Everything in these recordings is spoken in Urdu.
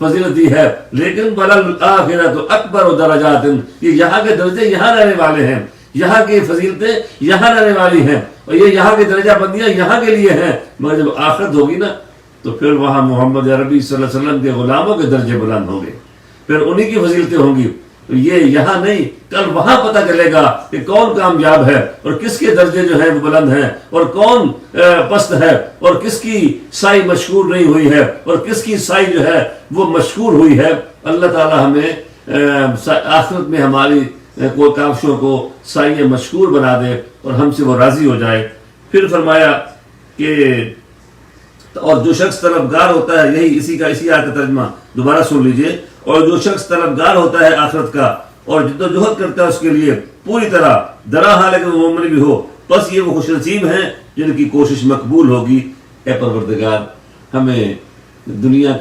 فضیلت دی ہے، لیکن وَلَلْآخِرَةُ أَكْبَرُ دَرَجَاتٍ، یہ یہاں کے درجے یہاں رہنے والے ہیں، یہاں کی فضیلتیں یہاں رہنے والی ہیں، اور یہ یہاں کی درجہ بندیاں یہاں کے لیے ہیں، مگر جب آخرت ہوگی نا تو پھر وہاں محمد عربی صلی اللہ علیہ وسلم کے غلاموں کے درجے بلند ہوں گے، پھر انہی کی فضیلتیں ہوں گی۔ یہ یہاں نہیں، کل وہاں پتہ چلے گا کہ کون کامیاب ہے اور کس کے درجے جو ہیں وہ بلند ہیں، اور کون پست ہے، اور کس کی سائی مشکور نہیں ہوئی ہے، اور کس کی سائی جو ہے وہ مشکور ہوئی ہے۔ اللہ تعالی ہمیں آخرت میں ہماری کاوشوں کو سائی مشکور بنا دے اور ہم سے وہ راضی ہو جائے۔ پھر فرمایا کہ اور جو شخص طلبگار ہوتا ہے، یہی اسی آیت کا ترجمہ دوبارہ سن لیجئے، اور جو شخص طلبگار ہوتا ہے آخرت کا اور جدوجہد کرتا ہے اس کے لیے پوری طرح، درا حالانکہ وہ مومن بھی ہو، بس یہ وہ خوش نصیب ہیں جن کی کوشش مقبول ہوگی۔ اے پروردگار، ہمیں دنیا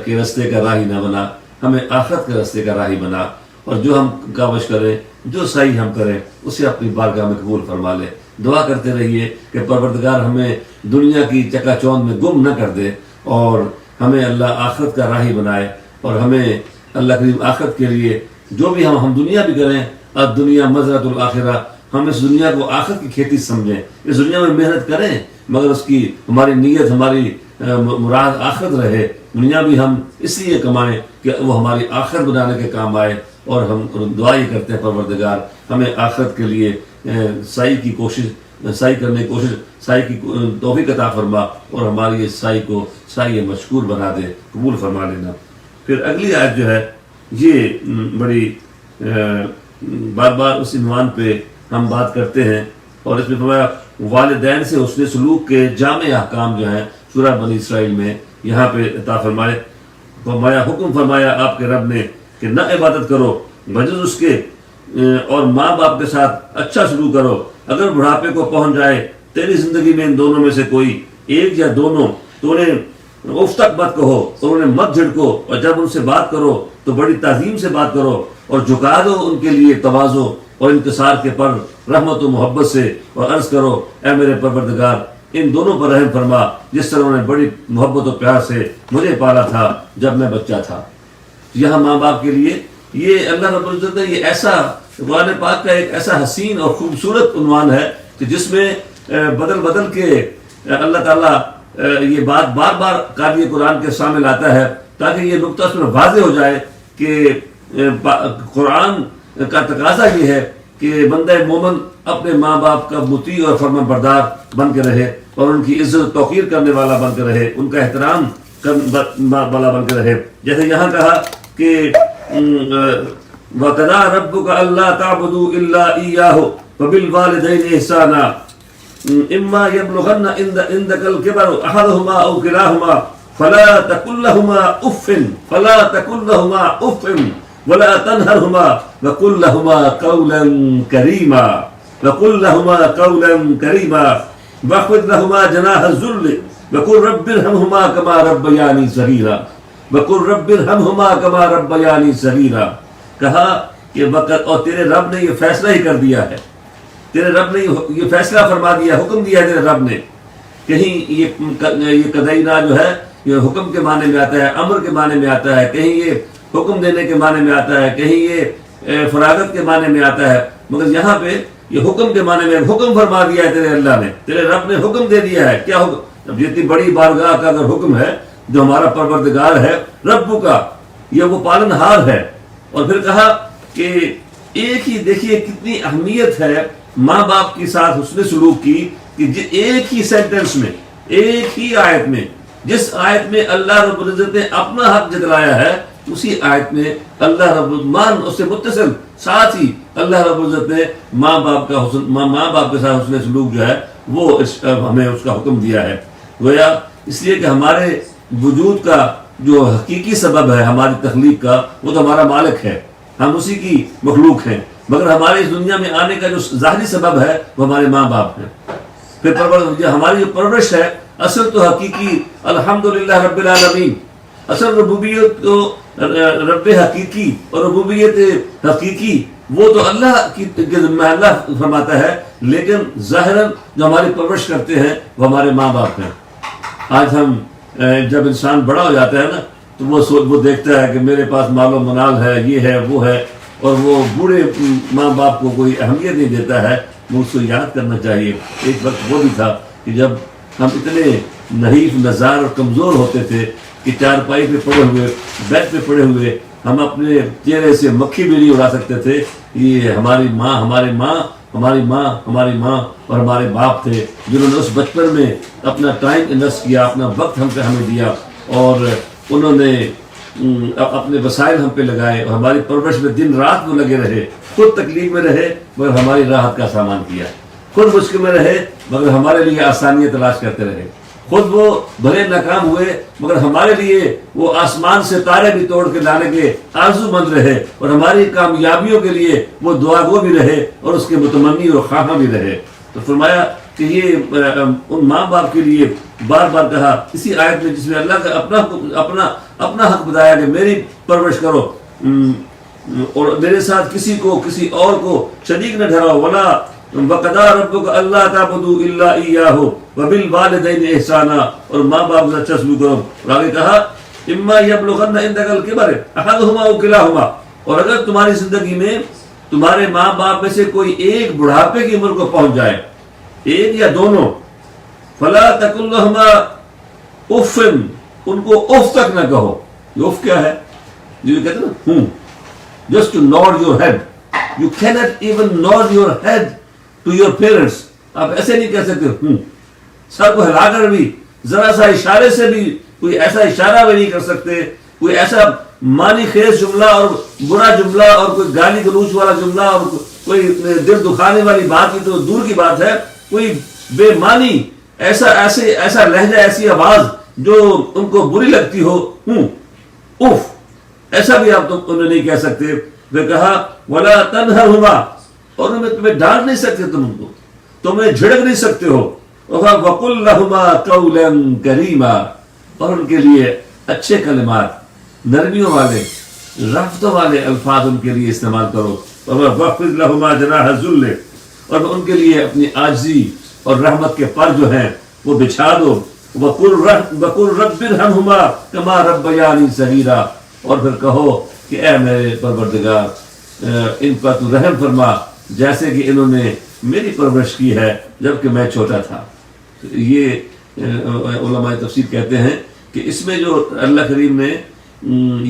کے راستے کا راہی نہ بنا، ہمیں آخرت کے راستے کا راہی بنا، اور جو ہم کاوش کریں، جو سعی ہم کریں، اسے اپنی بارگاہ میں قبول فرما لے۔ دعا کرتے رہیے کہ پروردگار ہمیں دنیا کی چکا چوند میں گم نہ کر دے، اور ہمیں اللہ آخرت کا راہی بنائے، اور ہمیں اللہ کریم آخرت کے لیے جو بھی ہم دنیا بھی کریں، الدنیا مزرعۃ الآخرہ، ہم اس دنیا کو آخرت کی کھیتی سمجھیں، اس دنیا میں محنت کریں مگر اس کی ہماری نیت، ہماری مراد آخرت رہے۔ دنیا بھی ہم اس لیے کمائیں کہ وہ ہماری آخرت بنانے کے کام آئے، اور ہم دعا یہ کرتے ہیں پروردگار ہمیں آخرت کے لیے سعی کرنے کی کوشش، سعی کی توفیق عطا فرما، اور ہماری اس سعی کو سعی مشکور بنا دے، قبول فرما لینا۔ پھر اگلی آیت جو ہے یہ بڑی بار بار اس عنوان پہ ہم بات کرتے ہیں، اور اس میں فرمایا والدین سے حسن سلوک کے جامع احکام جو ہیں سورہ بنی اسرائیل میں یہاں پہ عطا فرمایا حکم فرمایا آپ کے رب نے کہ نہ عبادت کرو بجز اس کے، اور ماں باپ کے ساتھ اچھا سلوک کرو، اگر بڑھاپے کو پہنچ جائے تیری زندگی میں ان دونوں میں سے کوئی ایک یا دونوں، تو انہیں اف تک مت کہو اور انہیں مت جھڑکو، اور جب ان سے بات کرو تو بڑی تعظیم سے بات کرو، اور جھکا دو ان کے لیے تواضع اور انکسار کے پر رحمت و محبت سے، اور عرض کرو اے میرے پروردگار ان دونوں پر رحم فرما جس طرح انہوں نے بڑی محبت و پیار سے مجھے پالا تھا جب میں بچہ تھا۔ یہاں ماں باپ کے لیے یہ اللہ رب العزت نے یہ ایسا قرآن پاک کا ایک ایسا حسین اور خوبصورت عنوان ہے کہ جس میں بدل کے اللہ تعالیٰ یہ بات بار بار قاری قرآن کے سامنے لاتا ہے تاکہ یہ نقطہ اس میں واضح ہو جائے کہ قرآن کا تقاضا یہ ہے کہ بندہ مومن اپنے ماں باپ کا مطیع اور فرمان بردار بن کے رہے، اور ان کی عزت توقیر کرنے والا بن کے رہے، ان کا احترام والا بن کے رہے۔ جیسے یہاں کہا کہ وَقَضَىٰ رَبُّكَ أَلَّا تَعْبُدُوا إِلَّا إِيَّاهُ وَبِالْوَالِدَيْنِ إِحْسَانًا إِمَّا يَبْلُغَنَّ عِندَكَ الْكِبَرَ أَحَدُهُمَا أَوْ كِلَاهُمَا فَلَا تَقُل لَّهُمَا أُفٍّ وَلَا تَنْهَرْهُمَا وَقُل لَّهُمَا قَوْلًا كَرِيمًا وَاخْفِضْ لَهُمَا جَنَاحَ الذُّلِّ وَقُل رَّبِّ ارْحَمْهُمَا كَمَا رَبَّيَانِي صغيرا۔ کہا کہ وقت اور تیرے رب نے یہ فیصلہ ہی کر دیا ہے، تیرے رب نے یہ فیصلہ فرما دیا، حکم دیا تیرے رب نے۔ کہیں یہ قدعینا جو ہے یہ حکم کے معنی میں آتا ہے، امر کے معنی میں آتا ہے، کہیں یہ حکم دینے کے معنی میں آتا ہے، کہیں یہ فراغت کے معنی میں آتا ہے، مگر یہاں پہ یہ حکم کے معنی میں حکم فرما دیا ہے تیرے اللہ نے، تیرے رب نے حکم دے دیا ہے۔ کیا حکم؟ اب اتنی بڑی بارگاہ کا اگر حکم ہے جو ہمارا پروردگار ہے رب کا، یہ وہ پالن ہار ہے۔ اور پھر کہا کہ ایک ہی دیکھیے کتنی اہمیت ہے ماں باپ کے ساتھ حسن سلوک کی، کہ ایک ہی سینٹنس میں، ایک ہی آیت میں، جس آیت میں اللہ رب العزت نے اپنا حق جتلایا ہے اسی آیت میں اللہ رب المان اس سے متصل ساتھ ہی اللہ رب العزت نے ماں باپ کے ساتھ حسن سلوک جو ہے وہ ہمیں اس کا حکم دیا ہے۔ گویا اس لیے کہ ہمارے وجود کا جو حقیقی سبب ہے ہماری تخلیق کا وہ تو ہمارا مالک ہے، ہم اسی کی مخلوق ہیں، مگر ہمارے اس دنیا میں آنے کا جو ظاہری سبب ہے وہ ہمارے ماں باپ ہیں۔ پھر ہماری جو پرورش ہے اصل تو حقیقی الحمدللہ رب العالمین، اصل ربوبیت تو رب حقیقی اور ربوبیت حقیقی وہ تو اللہ کی ذمہ اللہ فرماتا ہے، لیکن ظاہراً جو ہماری پرورش کرتے ہیں وہ ہمارے ماں باپ ہیں۔ آج ہم جب انسان بڑا ہو جاتا ہے نا تو وہ دیکھتا ہے کہ میرے پاس مال و منال ہے، یہ ہے وہ ہے، اور وہ بوڑھے ماں باپ کو کوئی اہمیت نہیں دیتا ہے۔ وہ اس کو یاد کرنا چاہیے ایک وقت وہ بھی تھا کہ جب ہم اتنے نحیف نزار اور کمزور ہوتے تھے کہ چارپائی پہ پڑے ہوئے، بیڈ پہ پڑے ہوئے ہم اپنے چہرے سے مکھی بھی نہیں اڑا سکتے تھے۔ یہ ہماری ماں ہماری ماں ہماری ماں ہماری ماں اور ہمارے باپ تھے جنہوں نے اس بچپن میں اپنا ٹائم انویسٹ کیا، اپنا وقت ہم پہ ہمیں دیا، اور انہوں نے اپنے وسائل ہم پہ لگائے، اور ہماری پرورش میں دن رات وہ لگے رہے، خود تکلیف میں رہے مگر ہماری راحت کا سامان کیا، خود مشکل میں رہے مگر ہمارے لیے آسانیاں تلاش کرتے رہے، خود وہ بھلے ناکام ہوئے مگر ہمارے لیے وہ آسمان سے تارے بھی توڑ کے لانے کے آرزو مند رہے، اور ہماری کامیابیوں کے لیے وہ دعا گو بھی رہے اور اس کے متمنی اور خواہاں بھی رہے۔ تو فرمایا کہ یہ ان ماں باپ کے لیے بار بار کہا اسی آیت میں جس میں اللہ کا اپنا حق بتایا کہ میری پرورش کرو اور میرے ساتھ کسی اور کو شریک نہ ٹھہراؤ۔ ولا وَقَضَىٰ رَبُّكَ أَلَّا تَعْبُدُوا إِلَّا إِيَّاهُ وَبِالْوَالِدَيْنِ إِحْسَانًا، اور ماں باپ سے اچھا سلوک کرو۔ اور آگے کہا إِمَّا يَبْلُغَنَّ عِندَكَ الْكِبَرَ أَحَدُهُمَا أَوْ كِلَاهُمَا، اور اگر تمہاری زندگی میں تمہارے ماں باپ میں سے کوئی ایک بڑھاپے کی عمر کو پہنچ جائے، ایک یا دونوں، فَلَا تَقُل لَّهُمَا أُفٍّ، ان کو اف تک نہ کہو۔ یہ اف کیا ہے؟ جو کہتے ہیں نا just to nod your head. You cannot even nod your head to your parents. آپ ایسے نہیں کہہ سکتے سر کو ہلا کر بھی، ذرا سا اشارے سے بھی کوئی ایسا اشارہ بھی نہیں کر سکتے، کوئی ایسا معنی خیز جملہ اور برا جملہ اور کوئی گالی گلوچ والا جملہ اور کوئی دل دکھانے والی بات کی تو دور کی بات ہے، کوئی بے معنی ایسا لہجہ، ایسی آواز جو ان کو بری لگتی ہو، اف، ایسا بھی آپ انہیں نہیں کہہ سکتے۔ وہ کہا وَلَا تَنْهَرْهُمَا، اور تمہیں ڈانٹ نہیں سکتے، تم ان کو تمہیں جھڑک نہیں سکتے ہو۔ وَقُلْ لَهُمَا قَوْلًا كَرِيمًا، اور ان کے لیے اچھے کلمات، نرمیوں والے، رفتوں والے الفاظ ان کے لیے استعمال کرو۔ وَخْفِضْ لَهُمَا جَنَاحَ الذُّلِّ، اور ان کے لیے اپنی عاجزی اور رحمت کے پر جو ہیں وہ بچھا دو۔ وَقُلْ رَبِّ ارْحَمْهُمَا كَمَا رَبَّيَانِي صَغِيرًا، اور پھر کہو کہ اے میرے پروردگار ان پر تو رحم فرما جیسے کہ انہوں نے میری پرورش کی ہے جبکہ میں چھوٹا تھا۔ یہ علماء تفسیر کہتے ہیں کہ اس میں جو اللہ کریم نے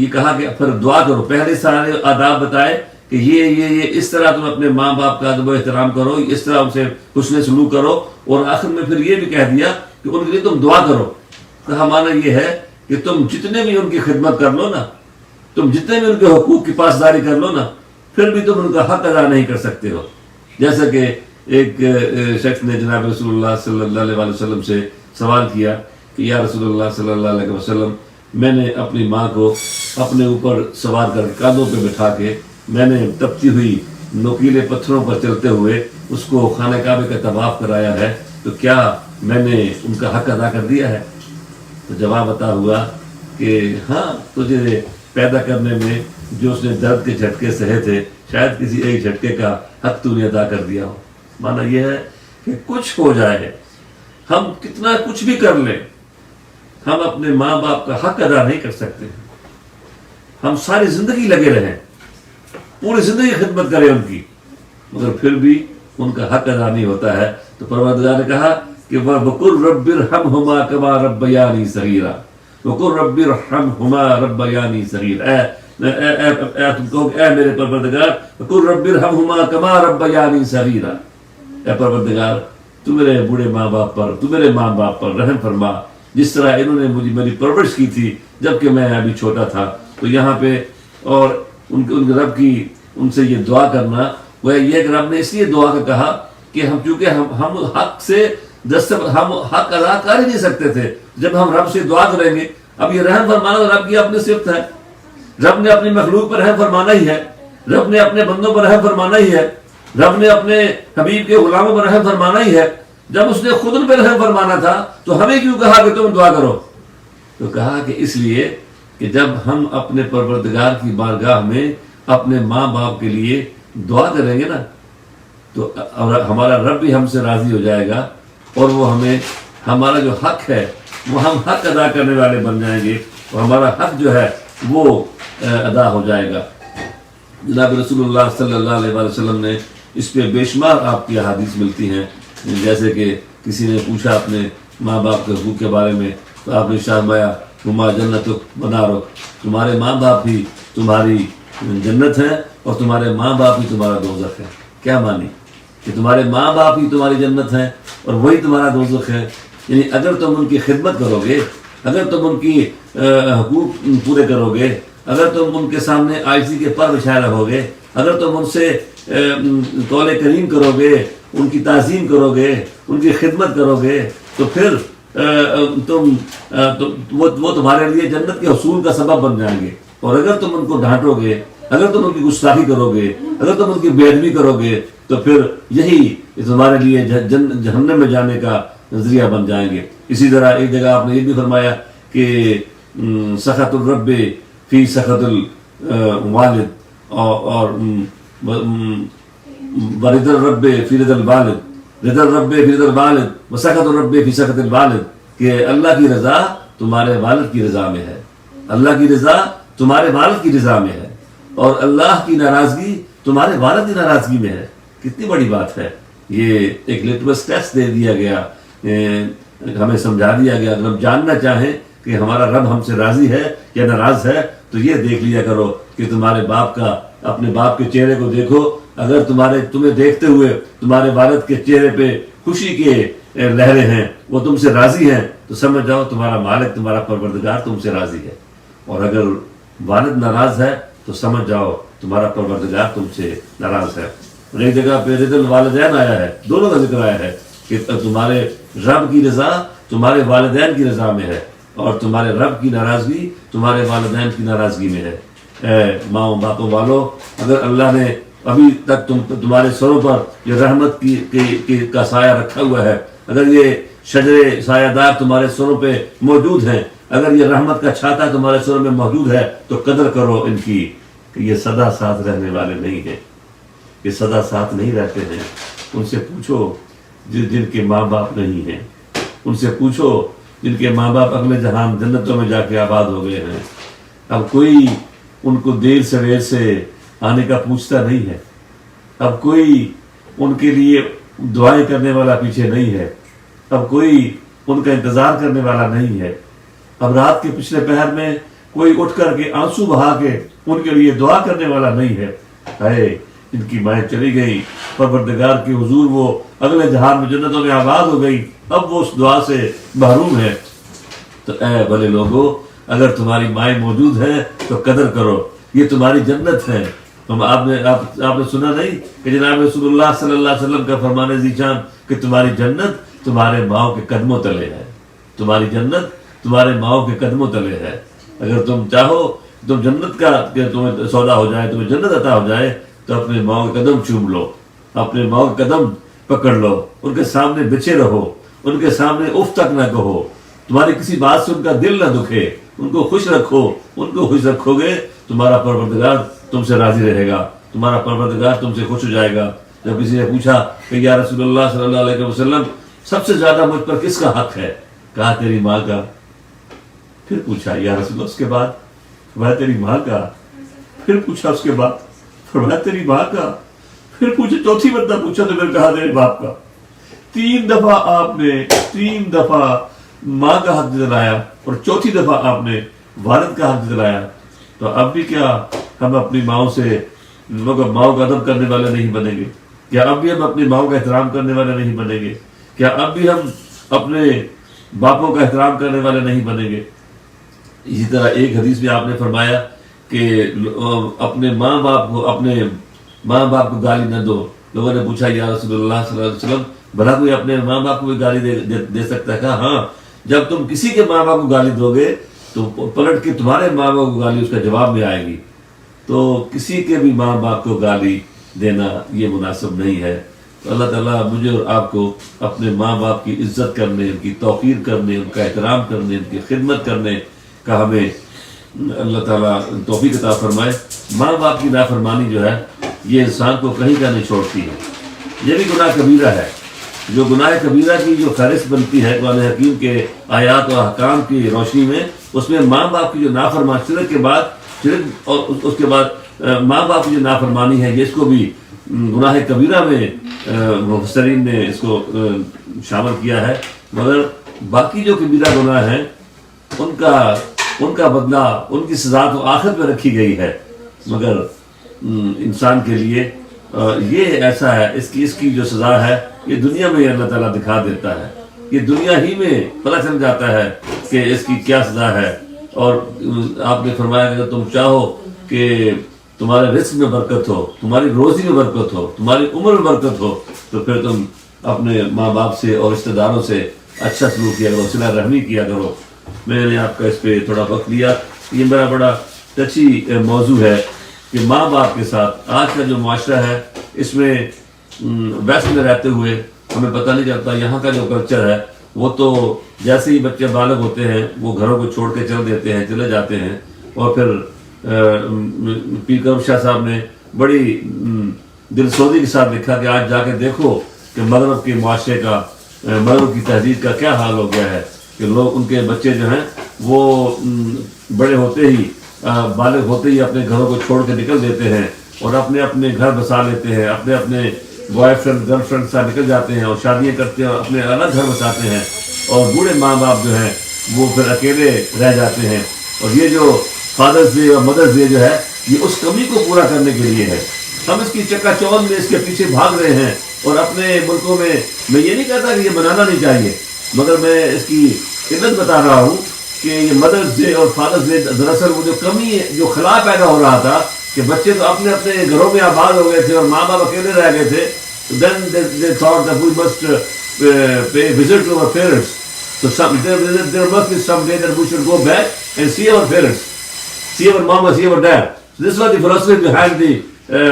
یہ کہا کہ پھر دعا کرو، پہلے سارے آداب بتائے کہ یہ اس طرح تم اپنے ماں باپ کا ادب و احترام کرو، اس طرح ان سے حسن سلوک کرو، اور آخر میں پھر یہ بھی کہہ دیا کہ ان کے لیے تم دعا کرو۔ تو ہمارا یہ ہے کہ تم جتنے بھی ان کی خدمت کر لو نا، تم جتنے بھی ان کے حقوق کی پاسداری کر لو نا، پھر بھی تم ان کا حق ادا نہیں کر سکتے ہو۔ جیسا کہ ایک شخص نے جناب رسول اللہ صلی اللہ علیہ وسلم سے سوال کیا کہ یا رسول اللہ صلی اللہ علیہ وسلم، میں نے اپنی ماں کو اپنے اوپر سوار کر کے کاندھوں پہ بٹھا کے میں نے تپتی ہوئی نوکیلے پتھروں پر چلتے ہوئے اس کو خانہ کعبہ کا طواف کرایا ہے، تو کیا میں نے ان کا حق ادا کر دیا ہے؟ تو جواب عطا ہوا کہ ہاں، تجھے پیدا کرنے میں جو اس نے درد کے جھٹکے سہے تھے، شاید کسی ایک جھٹکے کا حق تو نے ادا کر دیا ہو۔ معنی یہ ہے کہ کچھ ہو جائے، ہم کتنا کچھ بھی کر لیں، ہم اپنے ماں باپ کا حق ادا نہیں کر سکتے۔ ہم ساری زندگی لگے رہیں، پوری زندگی خدمت کریں ان کی، مگر پھر بھی ان کا حق ادا نہیں ہوتا ہے۔ تو پروردگار نے کہا کہ وَقُلْ رَبِّ ارْحَمْهُمَا كَمَا رَبَّيَانِي صَغِيرًا، وَقُلْ رَبِّ ارْحَمْهُمَا رَبَّيَانِي صَغِيرًا، اے تم کہو کہ اے میرے پروردگار وَقُلْ رَبِّ ارْحَمْهُمَا كَمَا رَبَّيَانِي صَغِيرًا، اے پروردگار تو میرے بوڑھے ماں باپ پر، تو میرے ماں باپ پر رحم فرما جس طرح انہوں نے میری پرورش کی تھی جبکہ میں ابھی چھوٹا تھا۔ تو یہاں پہ اور ان کے رب کی ان سے یہ دعا کرنا، وہ یہ کہ رب نے اس لیے دعا کا کہا کہ ہم چونکہ ہم حق سے ہم حق ادا کر ہی نہیں سکتے تھے، جب ہم رب سے دعا کریں گے۔ اب یہ رحم فرمانا رب کی اپنی صفت ہے، رب نے اپنی مخلوق پر رحم فرمانا ہی ہے، رب نے اپنے بندوں پر رحم فرمانا ہی ہے، رب نے اپنے حبیب کے غلاموں پر رحم فرمانا ہی ہے۔ جب اس نے خود ان پہ رحم فرمانا تھا تو ہمیں کیوں کہا کہ تم دعا کرو؟ تو کہا کہ اس لیے کہ جب ہم اپنے پروردگار کی بارگاہ میں اپنے ماں باپ کے لیے دعا کریں گے نا تو ہمارا رب بھی ہم سے راضی ہو جائے گا، اور وہ ہمیں ہمارا جو حق ہے وہ ہم حق ادا کرنے والے بن جائیں گے اور ہمارا حق جو ہے وہ ادا ہو جائے گا۔ جناب رسول اللہ صلی اللہ علیہ وآلہ وسلم نے اس پہ بے شمار آپ کی احادیث ملتی ہیں، جیسے کہ کسی نے پوچھا اپنے ماں باپ کے حقوق کے بارے میں تو آپ نے فرمایا ہما جنتک ونارک، تمہارے ماں باپ بھی تمہاری جنت ہے اور تمہارے ماں باپ ہی تمہارا دوزخ ہے۔ کیا مانی کہ تمہارے ماں باپ ہی تمہاری جنت ہے اور وہی تمہارا دوزخ ہے؟ یعنی اگر تم ان کی خدمت کرو گے، اگر تم ان کی حقوق پورے کرو گے، اگر تم ان کے سامنے عاجزی کے پر بچھائے رہو گے، اگر تم ان سے قول کریم کرو گے، ان کی تعظیم کرو گے، ان کی خدمت کرو گے، تو پھر وہ تمہارے لیے جنت کے حصول کا سبب بن جائیں گے۔ اور اگر تم ان کو ڈانٹو گے، اگر تم ان کی گستاخی کرو گے، اگر تم ان کی بے ادبی کرو گے، تو پھر یہی تمہارے لیے جہنم میں جانے کا ذریعہ بن جائیں گے۔ اسی طرح ایک جگہ آپ نے یہ بھی فرمایا کہ سخط الرب فی سخط الوالد اور ورد الرب فی رضا الوالد، رضا الرب فی رضا الوالد وسخط الرب فی سخط الوالد، کہ اللہ کی رضا تمہارے والد کی رضا میں ہے، اللہ کی رضا تمہارے والد کی رضا میں ہے، اور اللہ کی ناراضگی تمہارے والد کی ناراضگی میں ہے۔ کتنی بڑی بات ہے یہ! ایک لٹمس ٹیسٹ دے دیا گیا، ہمیں سمجھا دیا گیا، اگر ہم جاننا چاہیں کہ ہمارا رب ہم سے راضی ہے یا ناراض ہے تو یہ دیکھ لیا کرو کہ تمہارے باپ کا، اپنے باپ کے چہرے کو دیکھو، اگر تمہیں دیکھتے ہوئے تمہارے والد کے چہرے پہ خوشی کے لہریں ہیں، وہ تم سے راضی ہیں، تو سمجھ جاؤ تمہارا مالک، تمہارا پروردگار تم سے راضی ہے۔ اور اگر والد ناراض ہے تو سمجھ جاؤ تمہارا پروردگار تم سے ناراض ہے۔ اور ایک جگہ پہ رضا الوالدین آیا ہے، دونوں کا ذکر آیا ہے کہ تمہارے رب کی رضا تمہارے والدین کی رضا میں ہے اور تمہارے رب کی ناراضگی تمہارے والدین کی ناراضگی میں ہے۔ اے ماں باپوں والو، اگر اللہ نے ابھی تک تمہارے سروں پر یہ رحمت کا سایہ رکھا ہوا ہے، اگر یہ شجر سایہ دار تمہارے سروں پہ موجود ہیں، اگر یہ رحمت کا چھاتا تمہارے سروں میں موجود ہے، تو قدر کرو ان کی کہ یہ سدا ساتھ رہنے والے نہیں ہیں، یہ سدا ساتھ نہیں رہتے ہیں۔ ان سے پوچھو جن کے ماں باپ نہیں ہیں، ان سے پوچھو جن کے ماں باپ اگلے جہان جنتوں میں جا کے آباد ہو گئے ہیں۔ اب کوئی ان کو دیر سویر سے آنے کا پوچھتا نہیں ہے، اب کوئی ان کے لیے دعائیں کرنے والا پیچھے نہیں ہے، اب کوئی ان کا انتظار کرنے والا نہیں ہے، اب رات کے پچھلے پہر میں کوئی اٹھ کر کے آنسو بہا کے ان کے لیے دعا کرنے والا نہیں ہے۔ اے ان کی مائیں چلی گئی، پروردگار کے حضور وہ اگلے جہان میں جنتوں میں آباد ہو گئی، اب وہ اس دعا سے محروم ہے۔ تو اے بھلے لوگو، اگر تمہاری مائیں موجود ہیں تو قدر کرو، یہ تمہاری جنت ہے۔ آپ نے سنا نہیں کہ جناب رسول اللہ صلی اللہ علیہ وسلم کا فرمان ذیشان کہ تمہاری جنت تمہارے ماؤں کے قدموں تلے ہے، تمہاری جنت تمہارے ماؤں کے قدموں تلے ہے۔ اگر تم چاہو تم جنت کا کہ تمہیں سودا ہو جائے، تمہیں جنت عطا ہو جائے، تو اپنے ماؤں کے قدم چوم لو، اپنے ماؤں کے قدم پکڑ لو، ان کے سامنے بچے رہو، ان کے سامنے اف تک نہ کہو، تمہاری کسی بات سے ان کا دل نہ دکھے، ان کو خوش رکھو، ان کو خوش رکھو گے تمہارا پروردگار تم سے راضی رہے گا، تمہارا پروردگار تم سے خوش ہو جائے گا۔ جب کسی نے پوچھا کہ یا رسول اللہ صلی اللہ علیہ وسلم سب سے زیادہ مجھ پر کس کا حق ہے؟ کہا تیری ماں کا۔ پھر پوچھا یا رسول اللہ اس کے بعد؟ فرمایا تیری ماں کا۔ پھر پوچھا اس کے بعد؟ فرمایا تیری ماں کا۔ پھر پوچھا، چوتھی مرتبہ پوچھا تو پھر کہا تیرے باپ کا۔ 3 دفعہ آپ نے 3 دفعہ ماں کا حق دلایا اور چوتھی دفعہ آپ نے والد کا حق دلایا۔ تو اب بھی کیا ہم اپنی ماؤں سے ماؤں کا ادب کرنے والے نہیں بنیں گے؟ کیا اب بھی ہم اپنی ماؤں کا احترام کرنے والے نہیں بنیں گے؟ کیا اب بھی ہم اپنے باپوں کا احترام کرنے والے نہیں بنیں گے؟ اسی طرح ایک حدیث میں آپ نے فرمایا کہ اپنے ماں باپ کو گالی نہ دو۔ لوگوں نے پوچھا یا رسول اللہ صلی اللہ علیہ وسلم بھلا کوئی اپنے ماں باپ کو بھی گالی دے سکتا ہے؟ کہا ہاں، جب تم کسی کے ماں باپ کو گالی دو گے تو پلٹ کے تمہارے ماں باپ کو گالی اس کا جواب میں آئے گی، تو کسی کے بھی ماں باپ کو گالی دینا یہ مناسب نہیں ہے۔ تو اللہ تعالیٰ مجھے اور آپ کو اپنے ماں باپ کی عزت کرنے، ان کی توقیر کرنے، ان کا احترام کرنے، ان کی خدمت کرنے کا ہمیں اللہ تعالیٰ توفیق عطا فرمائے۔ ماں باپ کی نافرمانی جو ہے یہ انسان کو کہیں کا نہیں چھوڑتی ہے، یہ بھی گناہ کبیرہ ہے۔ جو گناہ کبیرہ کی جو فہرست بنتی ہے قرآن حکیم کے آیات و احکام کی روشنی میں، اس میں ماں باپ کی جو نافرمانی، شرک کے بعد شرک اور اس کے بعد ماں باپ کی جو نافرمانی ہے، یہ اس کو بھی گناہ کبیرہ میں مفسرین نے اس کو شامل کیا ہے. مگر باقی جو کبیرہ گناہ ہیں ان کا بدلہ، ان کی سزا تو آخرت میں رکھی گئی ہے. مگر انسان کے لیے یہ ایسا ہے، اس کی جو سزا ہے یہ دنیا میں اللہ تعالیٰ دکھا دیتا ہے. یہ دنیا ہی میں پتہ چل جاتا ہے کہ اس کی کیا سزا ہے. اور آپ نے فرمایا کہ تم چاہو کہ تمہارے رزق میں برکت ہو، تمہاری روزی میں برکت ہو، تمہاری عمر میں برکت ہو، تو پھر تم اپنے ماں باپ سے اور رشتہ داروں سے اچھا سلوک کیا کرو، صلہ رحمی کیا کرو. میں نے آپ کا اس پہ تھوڑا وقت لیا. یہ میرا بڑا ٹچی موضوع ہے کہ ماں باپ کے ساتھ آج کا جو معاشرہ ہے، اس میں ویسٹ میں رہتے ہوئے ہمیں پتہ نہیں چلتا. یہاں کا جو کلچر ہے وہ تو جیسے ہی بچے بالغ ہوتے ہیں وہ گھروں کو چھوڑ کے چلے جاتے ہیں. اور پھر پیر کرم شاہ صاحب نے بڑی دل سوزی کے ساتھ لکھا کہ آج جا کے دیکھو کہ مغرب کے معاشرے کا، مغرب کی تہذیب کا کیا حال ہو گیا ہے کہ لوگ، ان کے بچے جو ہیں وہ بڑے ہوتے ہی، بالغ ہوتے ہی اپنے گھروں کو چھوڑ کے نکل دیتے ہیں اور اپنے اپنے گھر بسا لیتے ہیں، اپنے اپنے بوائے فرینڈ گرل فرینڈ سے نکل جاتے ہیں اور شادیاں کرتے ہیں اور اپنے الگ گھر بساتے ہیں. اور بوڑھے ماں باپ جو ہیں وہ پھر اکیلے رہ جاتے ہیں. اور یہ جو فادرز ڈے اور مدرز ڈے جو ہے، یہ اس کمی کو پورا کرنے کے لیے ہے. ہم اس کی چکا چوند میں اس کے پیچھے بھاگ رہے ہیں. اور اپنے ملکوں میں یہ نہیں کہتا کہ یہ منانا نہیں چاہیے، مگر میں اس کی علت بتا رہا ہوں کہ یہ مدرز ڈے اور فادرز ڈے دراصل وہ جو کمی ہے، جو خلا پیدا ہو رہا تھا کہ بچے تو اپنے اپنے گھروں میں آباد ہو گئے تھے اور ماں باپ اکیلے رہ گئے تھے. Then they thought that we must pay visit to our parents. So there must be some day that we should go back and see our parents, see our mama, see our dad. So this was the philosophy behind the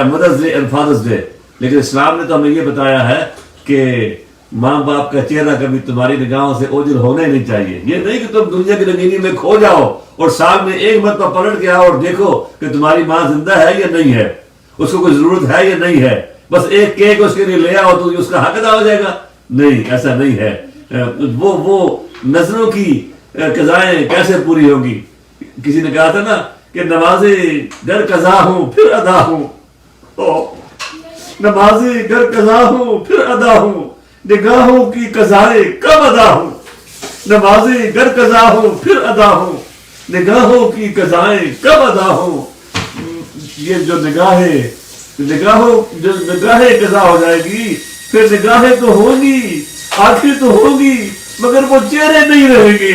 Mother's Day and Father's Day. لیکن اسلام نے تو ہمیں یہ بتایا ہے کہ ماں باپ کا چہرہ کبھی تمہاری نگاہوں سے اوجھل ہونا ہی نہیں چاہیے. یہ نہیں کہ تم دنیا کی رنگینی میں کھو جاؤ اور سال میں ایک مرتبہ پلٹ کے آؤ اور دیکھو کہ تمہاری ماں زندہ ہے یا نہیں ہے، اس کو کوئی ضرورت ہے یا نہیں ہے، بس ایک کیک اس کے لیے لے آؤ تو اس کا حق ادا ہو جائے گا. نہیں، ایسا نہیں ہے. وہ نظروں کی قضائیں کیسے پوری ہوگی؟ کسی نے کہا تھا نا کہ نمازیں گر قضا ہوں پھر ادا ہوں، نمازیں گر قضا ہوں پھر ادا ہوں، نگاہوں کی قضائیں کب ادا ہوں. نمازیں گر قضا ہوں پھر ادا ہوں، نگاہوں کی قضائیں کب ادا ہوں. یہ جو نگاہیں قضا ہو جائے گی، پھر نگاہیں تو ہوگی، آنکھیں تو ہوگی، مگر وہ چہرے نہیں رہیں گے،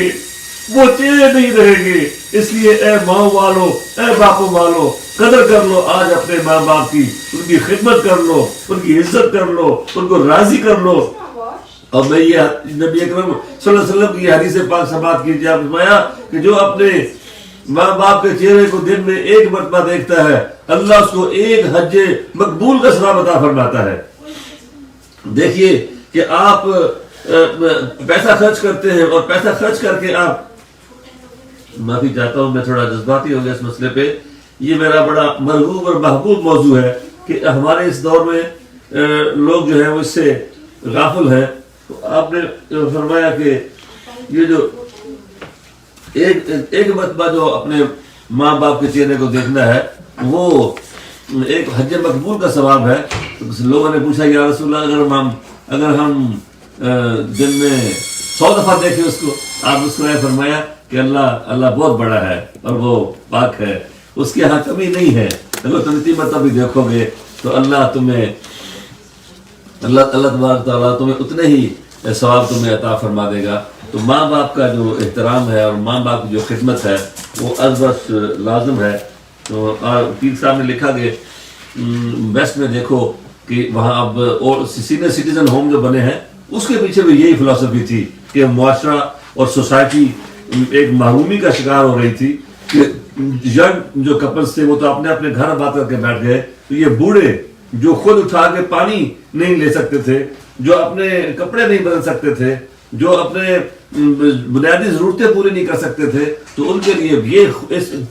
وہ چہرے نہیں رہیں گے. اس لیے اے ماں والو، اے باپوں والو، قدر کر لو آج اپنے ماں باپ کی، ان کی خدمت کر لو، ان کی عزت کر لو، ان کو راضی کر لو. اور میں یہ نبی اکرم صلی اللہ علیہ وسلم کی حدیث پاک سے بات کیجیے. آپ نے فرمایا کہ جو اپنے ماں باپ کے چہرے کو دن میں ایک مرتبہ دیکھتا ہے، اللہ اس کو ایک حج مقبول کا ثواب عطا فرماتا ہے. دیکھیے کہ آپ پیسہ خرچ کرتے ہیں اور پیسہ خرچ کر کے آپ، معافی چاہتا ہوں میں تھوڑا جذباتی ہو گیا اس مسئلے پہ. یہ میرا بڑا مرغوب اور محبوب موضوع ہے کہ ہمارے اس دور میں لوگ جو ہیں وہ اس سے غافل ہیں. آپ نے فرمایا کہ یہ جو ایک مرتبہ جو اپنے ماں باپ کے چہرے کو دیکھنا ہے وہ ایک حج مقبول کا ثواب ہے. لوگوں نے پوچھا یا رسول اللہ اگر ہم دن میں 100 دفعہ دیکھیں اس کو، آپ اس کو فرمایا کہ اللہ بہت بڑا ہے اور وہ پاک ہے، اس کے ہاں کمی نہیں ہے. اگر تم اتنی مرتبہ بھی دیکھو گے تو اللہ تبارک تعالیٰ تمہیں اتنے ہی ثواب تمہیں عطا فرما دے گا. تو ماں باپ کا جو احترام ہے اور ماں باپ کی جو خدمت ہے وہ ازبس لازم ہے. تو پیر صاحب نے لکھا کہ ویسٹ میں دیکھو کہ وہاں اب اور سینئر سٹیزن ہوم جو بنے ہیں اس کے پیچھے بھی یہی فلسفی تھی کہ معاشرہ اور سوسائٹی ایک محرومی کا شکار ہو رہی تھی کہ ینگ جو کپلز تھے وہ تو اپنے اپنے گھر بات کر کے بیٹھ گئے، تو یہ بوڑھے جو خود اٹھا کے پانی نہیں لے سکتے تھے، جو اپنے کپڑے نہیں بدل سکتے تھے، جو اپنے بنیادی ضرورتیں پوری نہیں کر سکتے تھے، تو ان کے لیے یہ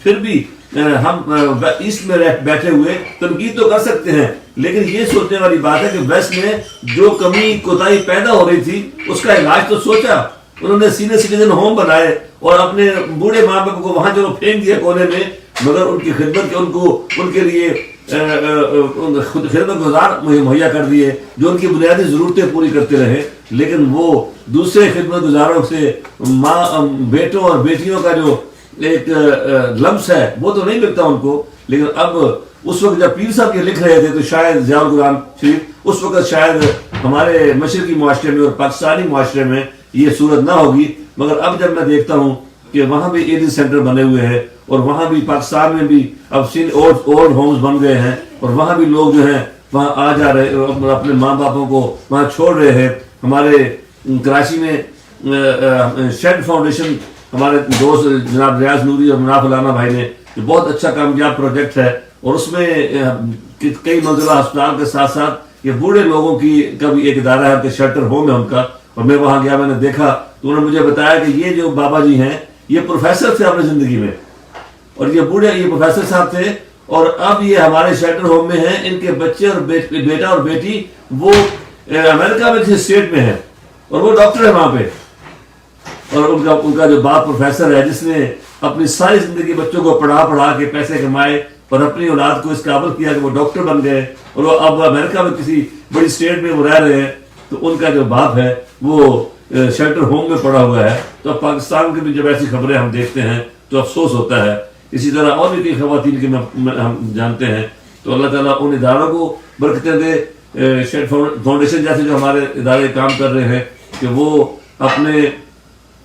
پھر بھی ہم ایسٹ میں بیٹھے ہوئے تنقید تو کر سکتے ہیں، لیکن یہ سوچنے والی بات ہے کہ ویسٹ میں جو کمی کوتاہی پیدا ہو رہی تھی اس کا علاج تو سوچا. انہوں نے سینئر سٹیزن ہوم بنائے اور اپنے بوڑھے ماں باپ کو وہاں جو پھینک دیا کونے میں، مگر ان کی خدمت کے ان کے لیے خدمت گزار مہیا کر دیے جو ان کی بنیادی ضرورتیں پوری کرتے رہے. لیکن وہ دوسرے خدمت گزاروں سے بیٹوں اور بیٹیوں کا جو ایک لمس ہے وہ تو نہیں ملتا ان کو. لیکن اب اس وقت جب پیر صاحب یہ لکھ رہے تھے تو شاید ضیاء القرآن شریف اس وقت شاید ہمارے مشرقی معاشرے میں اور پاکستانی معاشرے میں یہ صورت نہ ہوگی. مگر اب جب میں دیکھتا ہوں کہ وہاں بھی ایڈز سینٹر بنے ہوئے ہیں اور وہاں بھی پاکستان میں بھی اب اولڈ ہومز بن گئے ہیں اور وہاں بھی لوگ جو ہیں وہاں آ جا رہے اپنے ماں باپوں کو وہاں چھوڑ رہے ہیں. ہمارے کراچی میں شیڈ فاؤنڈیشن ہمارے دوست جناب ریاض نوری اور مناف علامہ بھائی نے یہ بہت اچھا کامیاب پروجیکٹ ہے اور اس میں کئی منزلہ ہسپتال کے ساتھ ساتھ یہ بوڑھے لوگوں کا بھی ایک ادارہ ہے کہ شیلٹر ہوم ہے ان کا. اور میں وہاں گیا، میں نے دیکھا تو انہوں نے مجھے بتایا کہ یہ جو بابا جی ہیں یہ پروفیسر تھے اپنی زندگی میں اور یہ پروفیسر صاحب تھے اور اب یہ ہمارے شیلٹر ہوم میں ہیں. ان کے بچے اور بیٹا اور بیٹی وہ امریکہ میں کسی اسٹیٹ میں ہیں اور وہ ڈاکٹر ہے وہاں پہ. اور ان کا جو باپ پروفیسر ہے جس نے اپنی ساری زندگی بچوں کو پڑھا کے پیسے کمائے اور اپنی اولاد کو اس قابل کیا کہ وہ ڈاکٹر بن گئے اور وہ اب امریکہ میں کسی بڑی اسٹیٹ میں وہ رہ رہے ہیں. تو ان کا جو باپ ہے وہ شیلٹر ہوم میں پڑا ہوا ہے. تو اب پاکستان کی بھی جب ایسی خبریں ہم دیکھتے ہیں تو افسوس ہوتا ہے. اسی طرح اور بھی کئی خواتین کے ہم جانتے ہیں. تو اللہ تعالیٰ ان اداروں کو برکتیں دے. شیڈ فاؤنڈیشن جیسے جو ہمارے ادارے کام کر رہے ہیں کہ وہ اپنے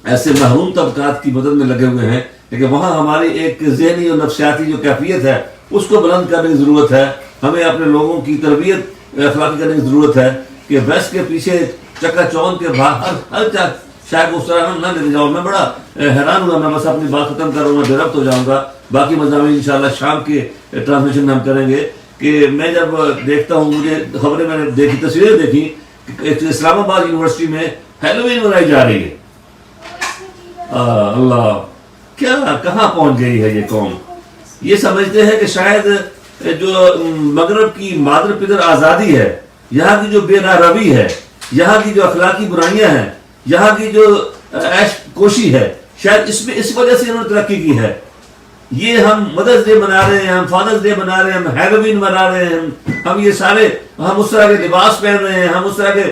ایسے محروم طبقات کی مدد میں لگے ہوئے ہیں، لیکن وہاں ہماری ایک ذہنی اور نفسیاتی جو کیفیت ہے اس کو بلند کرنے کی ضرورت ہے. ہمیں اپنے لوگوں کی تربیت اخلاقی کرنے کی ضرورت ہے کہ ویسٹ کے پیچھے چکا چوند کے ہر شاید اس طرح نہ لے جاؤ. میں بڑا حیران ہوا، میں بس اپنی بات ختم کروں گا، بے ربط ہو جاؤں گا. باقی مضامین انشاءاللہ شام کے ٹرانسمیشن میں ہم کریں گے. کہ میں جب دیکھتا ہوں، مجھے خبریں میں نے دیکھی، تصویریں دیکھی کہ اسلام آباد یونیورسٹی میں ہیلووین منائی جا رہی ہے. اللہ کیا کہاں پہنچ گئی ہے یہ قوم. یہ سمجھتے ہیں کہ شاید جو مغرب کی مادر پدر آزادی ہے، یہاں کی جو بے روی ہے، یہاں کی جو اخلاقی برائیاں ہیں، یہاں کی جو عیش کوشی ہے، شاید اس وجہ سے انہوں نے ترقی کی ہے. یہ ہم مدرس ڈے منا رہے ہیں، ہم فادرس ڈے منا رہے ہیں، ہم ہیلووین منا رہے ہیں، ہم یہ سارے ہم اس طرح کے لباس پہن رہے ہیں، ہم اس طرح کے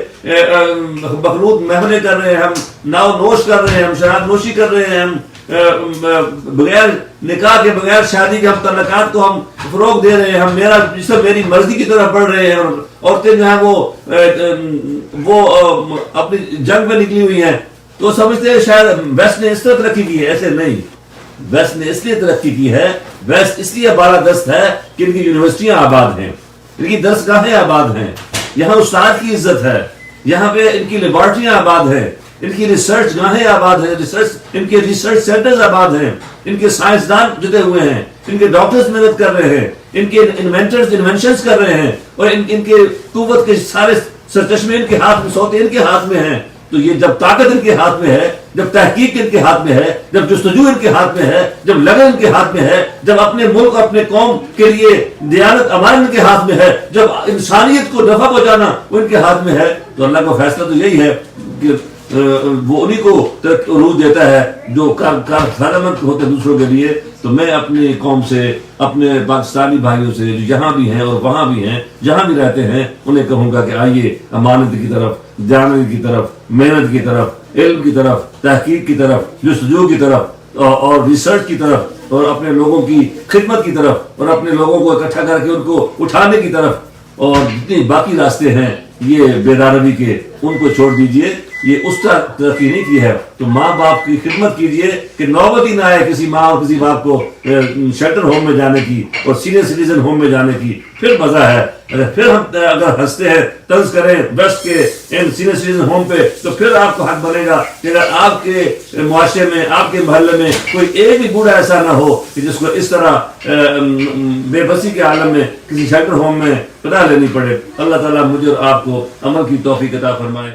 مخلوط محفلیں کر رہے ہیں، ہم ناو نوش کر رہے ہیں، ہم شراب نوشی کر رہے ہیں، ہم بغیر نکاح کے بغیر شادی کے ہم تعلقات کو ہم فروغ دے رہے ہیں، ہم میری مرضی کی طرف بڑھ رہے ہیں. اور عورتیں جو ہیں وہ اپنی جنگ میں نکلی ہوئی ہیں. تو سمجھتے ہیں شاید ویسٹ نے اس طرح ترقی کی ہے. ایسے نہیں. ویسٹ نے اس لیے ترقی کی ہے، ویسٹ اس لیے بالادست ہے کہ ان کی یونیورسٹیاں آباد ہیں، ان کی درسگاہیں آباد ہیں، یہاں استاد کی عزت ہے، یہاں پہ ان کی لیبارٹریاں آباد ہیں، ان کی ریسرچ گاہیں آباد ہیں، ان کے ریسرچ سینٹرز آباد ہیں، ان کے سائنسدان جتے ہوئے ہیں، ان کے ڈاکٹرز محنت کر رہے ہیں، ان کے انوینشنز کر رہے ہیں اور ان کے قوت کے سارے سرچشمے ان کے ہاتھ میں، سوتے ان کے ہاتھ میں ہیں. تو یہ جب طاقت ان کے ہاتھ میں ہے، جب تحقیق ان کے ہاتھ میں ہے، جب جستجو ان کے ہاتھ میں ہے، جب لگن ان کے ہاتھ میں ہے، جب اپنے ملک اپنے قوم کے لیے دیانت امان ان کے ہاتھ میں ہے، جب انسانیت کو نفع پہنچانا وہ ان کے ہاتھ میں ہے، تو اللہ کا فیصلہ تو یہی ہے کہ وہ انہی کو عروج دیتا ہے جو فائدہ مند ہوتے دوسروں کے لیے. تو میں اپنی قوم سے، اپنے پاکستانی بھائیوں سے جو یہاں بھی ہیں اور وہاں بھی ہیں، جہاں بھی رہتے ہیں، انہیں کہوں گا کہ آئیے امانت کی طرف، دیانت کی طرف، محنت کی طرف، علم کی طرف، تحقیق کی طرف، جستجو کی طرف اور ریسرچ کی طرف اور اپنے لوگوں کی خدمت کی طرف اور اپنے لوگوں کو اکٹھا کر کے ان کو اٹھانے کی طرف. اور جتنے باقی راستے ہیں یہ بیداروی کے، ان کو چھوڑ دیجئے. یہ اس طرح ترقی نہیں کی ہے. تو ماں باپ کی خدمت کیجئے کہ نوبت ہی نہ آئے کسی ماں اور کسی باپ کو شیلٹر ہوم میں جانے کی اور سینئر سٹیزن ہوم میں جانے کی. پھر مزہ ہے. پھر ہم اگر ہنستے ہیں، طنز کریں ویسٹ کے سینئر سٹیزن ہوم پہ، تو پھر آپ کو حق بنے گا کہ اگر آپ کے معاشرے میں، آپ کے محلے میں کوئی ایک بھی بوڑھا ایسا نہ ہو کہ جس کو اس طرح بے بسی کے عالم میں کسی شیلٹر ہوم میں پناہ لینی پڑے. اللہ تعالیٰ مجھے اور آپ کو عمل کی توفیق عطا فرمائے.